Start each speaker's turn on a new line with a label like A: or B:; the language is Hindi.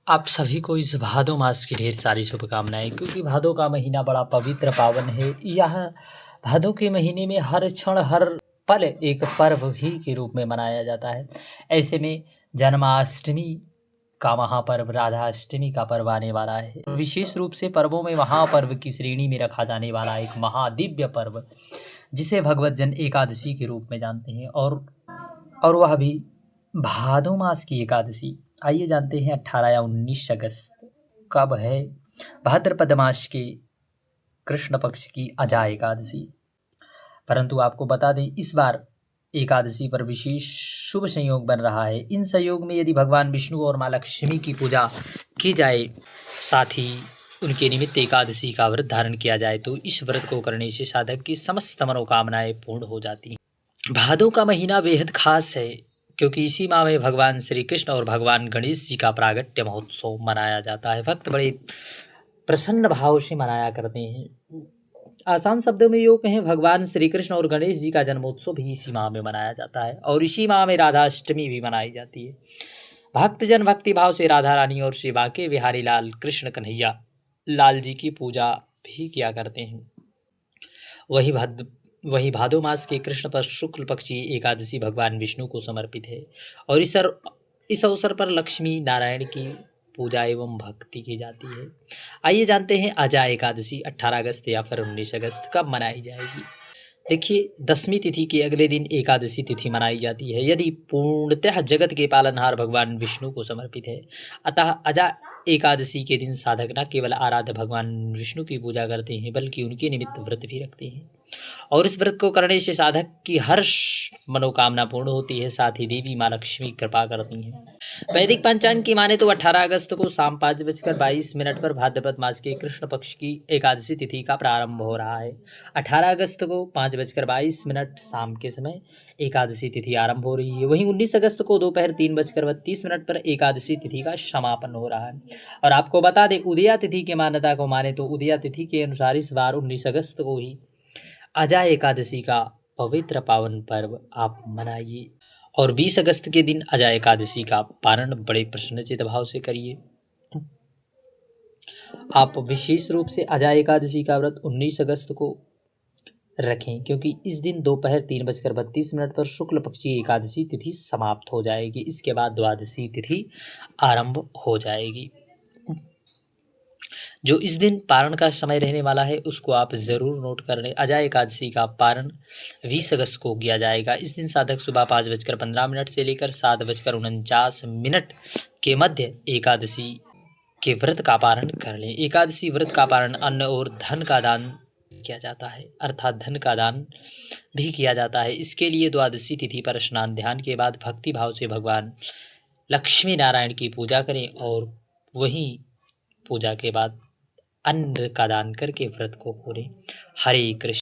A: आप सभी को इस भादो मास की ढेर सारी शुभकामनाएँ, क्योंकि भादो का महीना बड़ा पवित्र पावन है। यह भादो के महीने में हर क्षण हर पल एक पर्व ही के रूप में मनाया जाता है। ऐसे में जन्माष्टमी का महापर्व, राधाष्टमी का पर्व आने वाला है। विशेष रूप से पर्वों में महापर्व की श्रेणी में रखा जाने वाला एक महादिव्य पर्व, जिसे भगवत जन एकादशी के रूप में जानते हैं, और वह भी भादो मास की एकादशी। आइए जानते हैं 18 या 19 अगस्त कब है। भाद्रपद मास के कृष्ण पक्ष की अजा एकादशी। परंतु आपको बता दें, इस बार एकादशी पर विशेष शुभ संयोग बन रहा है। इन संयोग में यदि भगवान विष्णु और माँ लक्ष्मी की पूजा की जाए, साथ ही उनके निमित्त एकादशी का व्रत धारण किया जाए, तो इस व्रत को करने से साधक की समस्त मनोकामनाएं पूर्ण हो जाती हैं। भादो का महीना बेहद खास है, क्योंकि इसी माह में भगवान श्री कृष्ण और भगवान गणेश जी का प्रागट्य महोत्सव मनाया जाता है। भक्त बड़े प्रसन्न भाव से मनाया करते हैं। आसान शब्दों में यूँ कहें, भगवान श्री कृष्ण और गणेश जी का जन्मोत्सव भी इसी माह में मनाया जाता है, और इसी माह में राधाष्टमी भी मनाई जाती है। भक्तजन भक्ति भाव से राधा रानी और श्री बांके बिहारी लाल कृष्ण कन्हैया लाल जी की पूजा भी किया करते हैं। वही भादो मास के कृष्ण पक्ष शुक्ल पक्षी एकादशी भगवान विष्णु को समर्पित है, और इस अवसर पर लक्ष्मी नारायण की पूजा एवं भक्ति की जाती है। आइए जानते हैं अजा एकादशी 18 अगस्त या फिर 19 अगस्त कब मनाई जाएगी। देखिए, दसवीं तिथि के अगले दिन एकादशी तिथि मनाई जाती है। यदि पूर्णतः जगत के पालनहार भगवान विष्णु को समर्पित है, अतः अजा एकादशी के दिन साधक न केवल आराध्य भगवान विष्णु की पूजा करते हैं, बल्कि उनके निमित्त व्रत भी रखते हैं, और इस व्रत को करने से साधक की हर मनोकामना पूर्ण होती है। साथ ही देवी माँ लक्ष्मी कृपा करती हैं। वैदिक पंचांग की माने तो 18 अगस्त को शाम 5:22 पर भाद्रपद मास के कृष्ण पक्ष की एकादशी तिथि का प्रारंभ हो रहा है। 18 अगस्त को 5:22 शाम के समय एकादशी तिथि आरंभ हो रही है। वहीं 19 अगस्त को दोपहर 3:32 पर एकादशी तिथि का समापन हो रहा है। और आपको बता दें, उदया तिथि की मान्यता को माने तो उदया तिथि के अनुसार इस बार 19 अगस्त को ही अजा एकादशी का पवित्र पावन पर्व आप मनाइए, और 20 अगस्त के दिन अजा एकादशी का पारण बड़े प्रसन्नचित भाव से करिए। आप विशेष रूप से अजा एकादशी का व्रत 19 अगस्त को रखें, क्योंकि इस दिन दोपहर 3:32 पर शुक्ल पक्षी एकादशी तिथि समाप्त हो जाएगी। इसके बाद द्वादशी तिथि आरंभ हो जाएगी। जो इस दिन पारण का समय रहने वाला है, उसको आप ज़रूर नोट कर लें। अजा एकादशी का पारण 20 अगस्त को किया जाएगा। इस दिन साधक सुबह 5:15 से लेकर 7:49 के मध्य एकादशी के व्रत का पारण कर लें। एकादशी व्रत का पारण अन्न और धन का दान किया जाता है, अर्थात धन का दान भी किया जाता है। इसके लिए द्वादशी तिथि पर स्नान ध्यान के बाद भक्ति भाव से भगवान लक्ष्मी नारायण की पूजा करें, और वहीं पूजा के बाद अन्न का दान करके व्रत को खोलें। हरे कृष्ण।